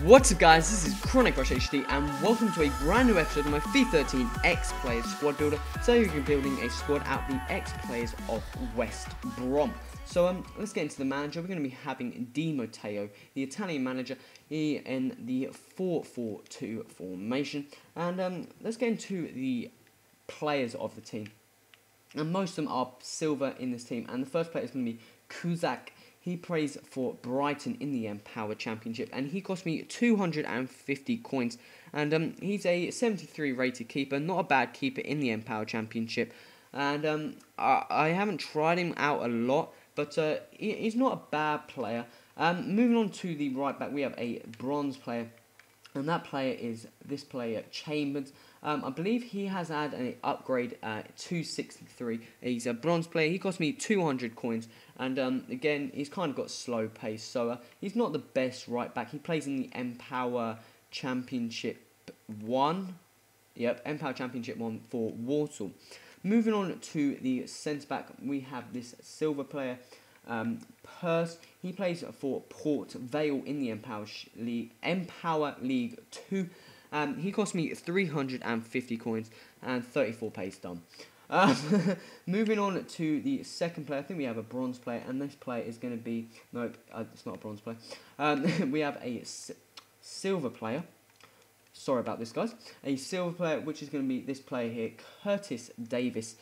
What's up guys, this is Chronic Rush HD and welcome to a brand new episode of my FIFA 13 X-Players Squad Builder. So you're building a squad out the X-Players of West Brom. So let's get into the manager. We're going to be having Di Matteo, the Italian manager, in the 4-4-2 formation. And let's get into the players of the team. And most of them are silver in this team. And the first player is going to be Kuzak. He plays for Brighton in the Empower Championship, and he cost me 250 coins. And he's a 73 rated keeper, not a bad keeper in the Empower Championship. And I haven't tried him out a lot, but he's not a bad player. Moving on to the right back, we have a bronze player, and that player is this player, Chambers. I believe he has had an upgrade 263. He's a bronze player. He cost me 200 coins. And again, he's kind of got slow pace. So he's not the best right back. He plays in the Empower Championship 1. Yep, Empower Championship 1 for Walsall. Moving on to the centre back, we have this silver player, Purse. He plays for Port Vale in the Empower League 2. He cost me 350 coins and 34 pace done. Moving on to the second player, I think we have a bronze player, and this player is going to be, nope, it's not a bronze player. We have a silver player. Sorry about this, guys. A silver player, which is going to be this player here, Curtis Davis.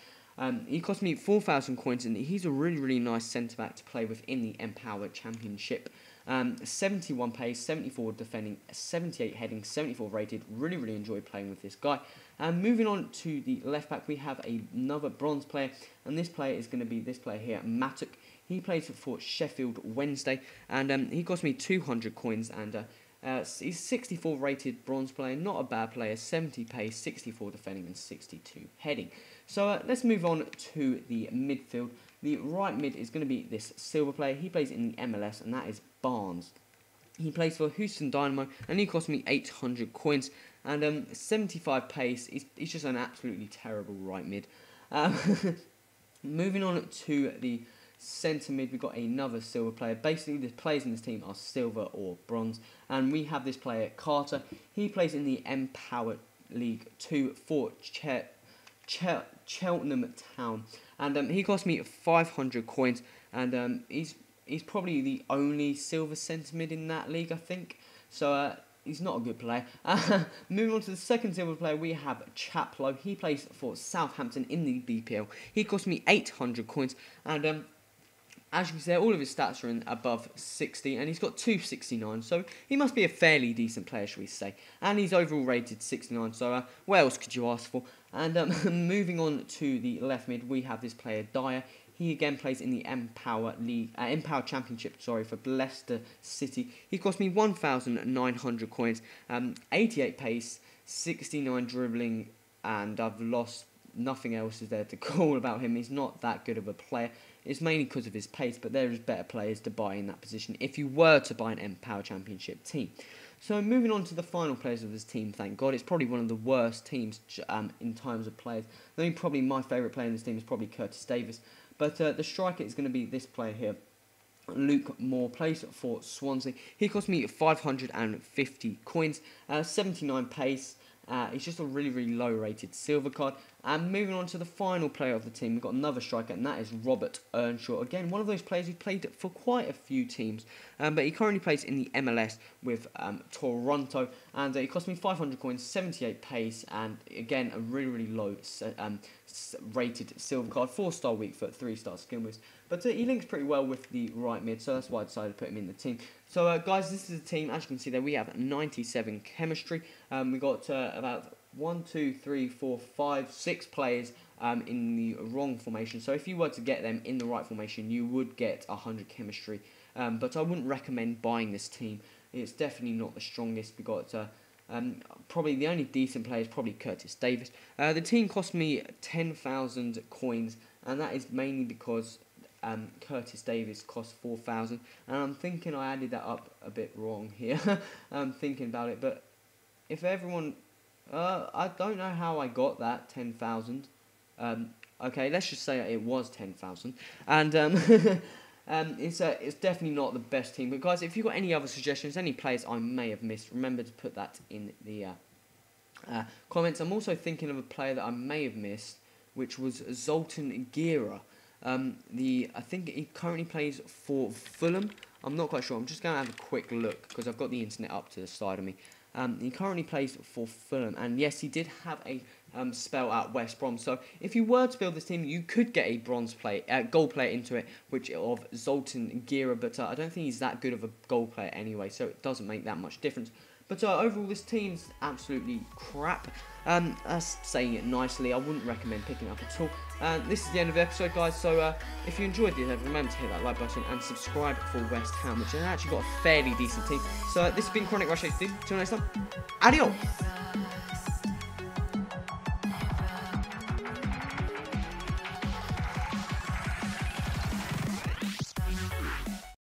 He cost me 4,000 coins, and he's a really nice centre-back to play with in the Empower Championship. 71 pace, 74 defending, 78 heading, 74 rated. Really enjoy playing with this guy. And moving on to the left back, we have another bronze player, and this player is going to be this player here, Matuk. He plays for Sheffield Wednesday, and he cost me 200 coins, and he's 64 rated bronze player, not a bad player, 70 pace, 64 defending, and 62 heading. So let's move on to the midfield. The right mid is going to be this silver player. He plays in the MLS, and that is Barnes. He plays for Houston Dynamo, and he cost me 800 coins and 75 pace. He's just an absolutely terrible right mid. Moving on to the centre mid, we've got another silver player. Basically, the players in this team are silver or bronze, and we have this player, Carter. He plays in the Empower League 2 for Cheltenham Town, and he cost me 500 coins, and he's probably the only silver centre mid in that league, I think. So he's not a good player. Moving on to the second silver player, we have Chaplow. He plays for Southampton in the BPL. He cost me 800 coins, and as you can see, all of his stats are in above 60, and he's got 269, so he must be a fairly decent player, shall we say. And he's overall rated 69, so what else could you ask for? And moving on to the left mid, we have this player, Dyer. He again plays in the Empower Championship, for Leicester City. He cost me 1,900 coins, 88 pace, 69 dribbling, and I've lost. Nothing else is there to call about him. He's not that good of a player. It's mainly because of his pace, but there is better players to buy in that position if you were to buy an Empower Championship team. So moving on to the final players of this team, thank God. It's probably one of the worst teams in terms of players. I think probably my favourite player in this team is probably Curtis Davis. But the striker is going to be this player here, Luke Moore, plays for Swansea. He cost me 550 coins, 79 pace. He's just a really low rated silver card. And moving on to the final player of the team, we've got another striker, and that is Robert Earnshaw. Again, one of those players who played for quite a few teams, but he currently plays in the MLS with Toronto, and he cost me 500 coins, 78 pace, and again a really low rated silver card, 4-star weak foot, 3-star skill moves. But he links pretty well with the right mid, so that's why I decided to put him in the team. So guys, this is a team. As you can see there, we have 97 chemistry. We got about 6 players in the wrong formation. So if you were to get them in the right formation, you would get 100 chemistry. But I wouldn't recommend buying this team. It's definitely not the strongest. We got probably the only decent player is probably Curtis Davis. The team cost me 10,000 coins, and that is mainly because Curtis Davis cost 4,000, and I'm thinking I added that up a bit wrong here. I'm thinking about it, but if everyone, I don't know how I got that 10,000. Okay, let's just say it was 10,000, and It's definitely not the best team. But guys, if you've got any other suggestions, any players I may have missed, remember to put that in the comments. I'm also thinking of a player that I may have missed, which was Zoltan Gira. I think he currently plays for Fulham. I'm not quite sure. I'm just going to have a quick look because I've got the internet up to the side of me. He currently plays for Fulham, and yes, he did have a spell at West Brom. So if you were to build this team, you could get a goal player into it, which of Zoltan Gira, but I don't think he's that good of a goal player anyway, so it doesn't make that much difference. But overall, this team's absolutely crap. That's saying it nicely. I wouldn't recommend picking it up at all. This is the end of the episode, guys. So if you enjoyed this, remember to hit that like button and subscribe for West Ham, which has actually got a fairly decent team. So this has been Chronic Rush HD. Till next time, adios.